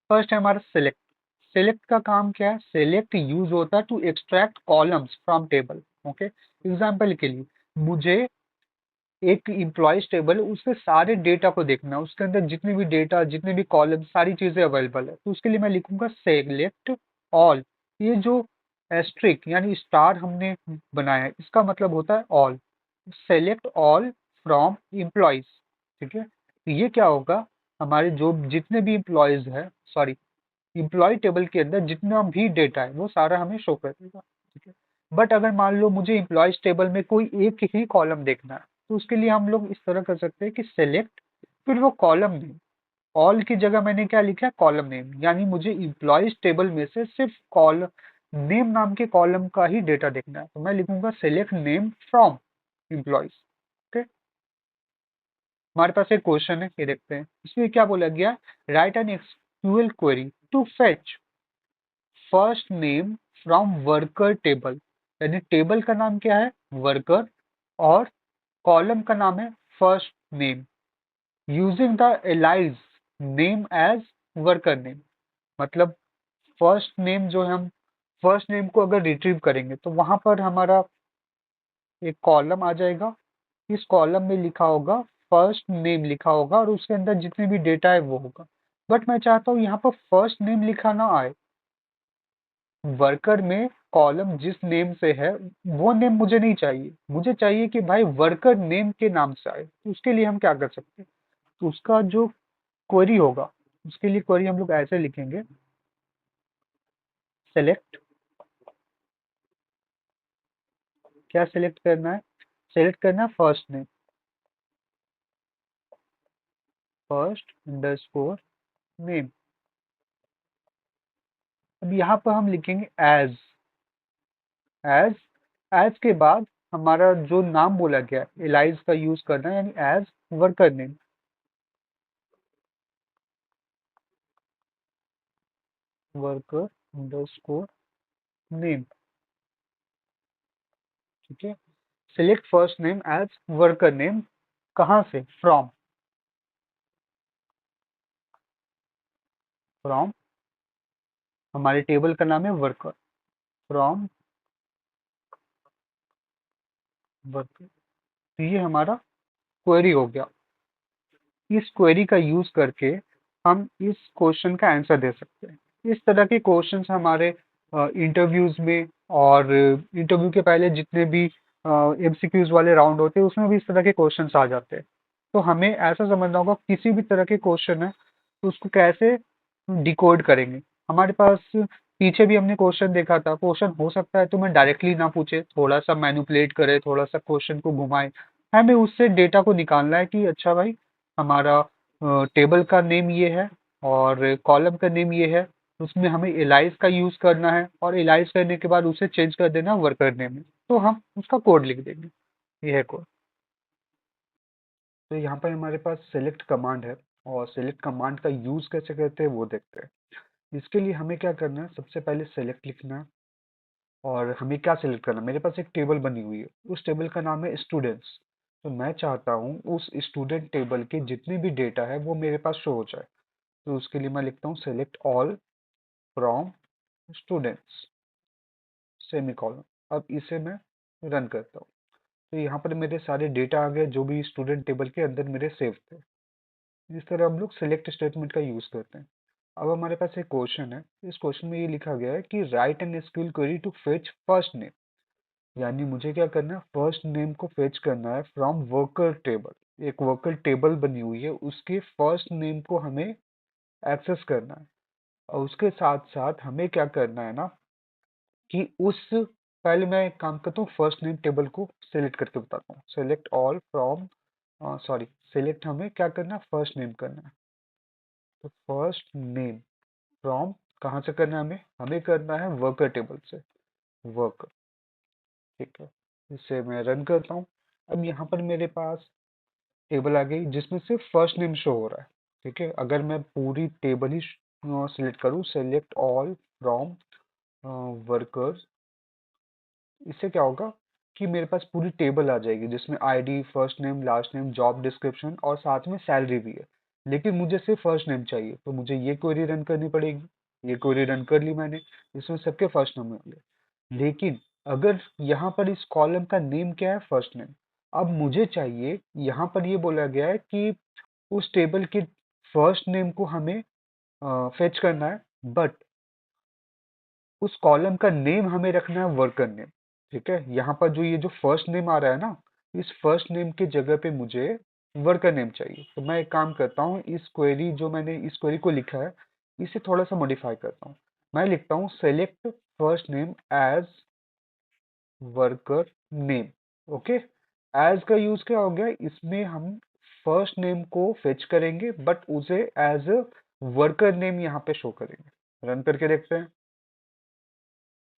First है हमारा select. Select का काम क्या है? सिलेक्ट यूज होता है to extract columns from table. Okay, example के लिए मुझे एक इम्प्लॉयज टेबल, उसके सारे डेटा को देखना है, उसके अंदर जितने भी डेटा, जितने भी कॉलम, सारी चीजें अवेलेबल है, तो उसके लिए मैं लिखूंगा सेलेक्ट ऑल। ये जो एस्ट्रिक यानी स्टार हमने बनाया है, इसका मतलब होता है all. Select all from employees. ठीक है, तो ये क्या होगा, हमारे जो जितने भी इम्प्लॉयज है, सॉरी, इम्प्लॉय टेबल के अंदर जितना भी डेटा है वो सारा हमें शो कर देगा। ठीक है, बट अगर मान लो मुझे इम्प्लॉयज टेबल में कोई एक ही कॉलम देखना है, तो उसके लिए हम लोग इस तरह कर सकते हैं कि सेलेक्ट, फिर वो कॉलम नेम। ऑल की जगह मैंने क्या लिखा है? कॉलम नेम, यानी मुझे इम्प्लॉयज टेबल में से सिर्फ कॉलम नेम नाम के कॉलम का ही डेटा देखना है, तो मैं लिखूंगा select name from employees. Okay, हमारे पास एक क्वेश्चन है, ये देखते हैं। इसमें क्या बोला गया? Write an SQL query to fetch first name from worker table. यानी टेबल का नाम क्या है? वर्कर, और कॉलम का नाम है first name, using the alias name as worker name. मतलब फर्स्ट नेम जो हम फर्स्ट नेम को अगर रिट्रीव करेंगे तो वहां पर हमारा एक कॉलम आ जाएगा, इस कॉलम में लिखा होगा फर्स्ट नेम लिखा होगा, और उसके अंदर जितने भी डेटा है वो होगा। बट मैं चाहता हूँ यहाँ पर फर्स्ट नेम लिखा ना आए, वर्कर में कॉलम जिस नेम से है वो नेम मुझे नहीं चाहिए, मुझे चाहिए कि भाई वर्कर नेम के नाम से आए। तो उसके लिए हम क्या कर सकते हैं? तो उसका जो क्वेरी होगा, उसके लिए क्वेरी हम लोग ऐसे लिखेंगे, सेलेक्ट, क्या सेलेक्ट करना है? सेलेक्ट करना है first name, first underscore name. अब यहाँ पर हम लिखेंगे एज, एज, एज के बाद हमारा जो नाम बोला गया एलाइज का यूज करना है, यानी as worker name, worker underscore name. ठीक है, select first name as worker name, कहाँ से? फ्रॉम, फ्रॉम हमारे टेबल का नाम है वर्कर, फ्रॉम वर्कर। तो ये हमारा क्वेरी हो गया। इस क्वेरी का यूज करके हम इस क्वेश्चन का आंसर दे सकते हैं। इस तरह के क्वेश्चंस हमारे इंटरव्यूज में, और इंटरव्यू के पहले जितने भी एमसीक्यूज वाले राउंड होते हैं उसमें भी इस तरह के क्वेश्चंस आ जाते हैं। तो हमें ऐसा समझना होगा किसी भी तरह के क्वेश्चन है तो उसको कैसे डिकोड करेंगे। हमारे पास पीछे भी हमने क्वेश्चन देखा था, क्वेश्चन हो सकता है तो मैं डायरेक्टली ना पूछे, थोड़ा सा मैनिपुलेट करे, थोड़ा सा क्वेश्चन को घुमाए, हमें उससे डेटा को निकालना है कि अच्छा भाई हमारा टेबल का नेम ये है और कॉलम का नेम ये है, उसमें हमें एलाइज का यूज करना है, और एलाइज करने के बाद उसे चेंज कर देना वर्कर नेम में, तो हम उसका कोड लिख देंगे। ये है कोड। तो यहाँ पर हमारे पास सेलेक्ट कमांड है, और सेलेक्ट कमांड का यूज कैसे करते हैं वो देखते हैं। इसके लिए हमें क्या करना है? सबसे पहले सेलेक्ट लिखना है, और हमें क्या सेलेक्ट करना है? मेरे पास एक टेबल बनी हुई है, उस टेबल का नाम है स्टूडेंट्स। तो मैं चाहता हूँ उस स्टूडेंट टेबल के जितने भी डेटा है वो मेरे पास शो हो जाए। तो उसके लिए मैं लिखता हूँ select all from students, semicolon. अब इसे मैं रन करता हूँ, तो यहाँ पर मेरे सारे डेटा आ गए जो भी स्टूडेंट टेबल के अंदर मेरे सेव थे। इस तरह हम लोग सेलेक्ट स्टेटमेंट का यूज करते हैं। अब हमारे पास एक क्वेश्चन है, इस क्वेश्चन में ये लिखा गया है कि write an SQL query to fetch first name. यानी मुझे क्या करना है? फर्स्ट नेम को फेच करना है फ्रॉम वर्कर टेबल। एक वर्कर टेबल बनी हुई है, उसके फर्स्ट नेम को हमें एक्सेस करना है। और उसके साथ साथ हमें क्या करना है ना, कि उस पहले मैं एक काम करता हूँ, फर्स्ट नेम टेबल को सिलेक्ट करके बताता हूँ। Select all from, sorry, select हमें क्या करना है? फर्स्ट नेम करना है। तो फर्स्ट नेम फ्रॉम कहाँ से करना है? हमें करना है वर्कर टेबल से, वर्कर। ठीक है, इसे मैं रन करता हूँ। अब यहाँ पर मेरे पास टेबल आ गई जिसमें सिर्फ फर्स्ट नेम शो हो रहा है। ठीक है, अगर मैं पूरी टेबल ही सिलेक्ट करूँ, सेलेक्ट ऑल फ्रॉम वर्कर्स, इससे क्या होगा कि मेरे पास पूरी टेबल आ जाएगी जिसमें ID, first name, last name, job description और साथ में सैलरी भी है। लेकिन मुझे सिर्फ फर्स्ट नेम चाहिए, तो मुझे ये क्वेरी रन करनी पड़ेगी। ये क्वेरी रन कर ली मैंने, इसमें सबके फर्स्ट नेम होंगे। लेकिन अगर यहाँ पर इस कॉलम का नेम क्या है, फर्स्ट नेम, अब मुझे चाहिए, यहाँ पर ये बोला गया है कि उस टेबल के फर्स्ट नेम को हमें फेच करना है, बट उस कॉलम का नेम हमें रखना है वर्कर नेम। ठीक है, यहाँ पर जो ये जो फर्स्ट नेम आ रहा है ना, इस फर्स्ट नेम की जगह पे मुझे वर्कर नेम चाहिए। तो मैं एक काम करता हूँ, इस क्वेरी जो मैंने इस क्वेरी को लिखा है, इसे थोड़ा सा मॉडिफाई करता हूँ। मैं लिखता हूँ select first name as worker name. Okay, as का यूज क्या हो गया, इसमें हम फर्स्ट नेम को फेच करेंगे बट उसे एज वर्कर नेम यहाँ पे शो करेंगे। रन करके देखते हैं,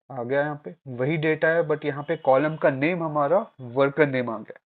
आ गया यहाँ पे वही डेटा है, बट यहाँ पे कॉलम का नेम हमारा वर्कर नेम आ गया।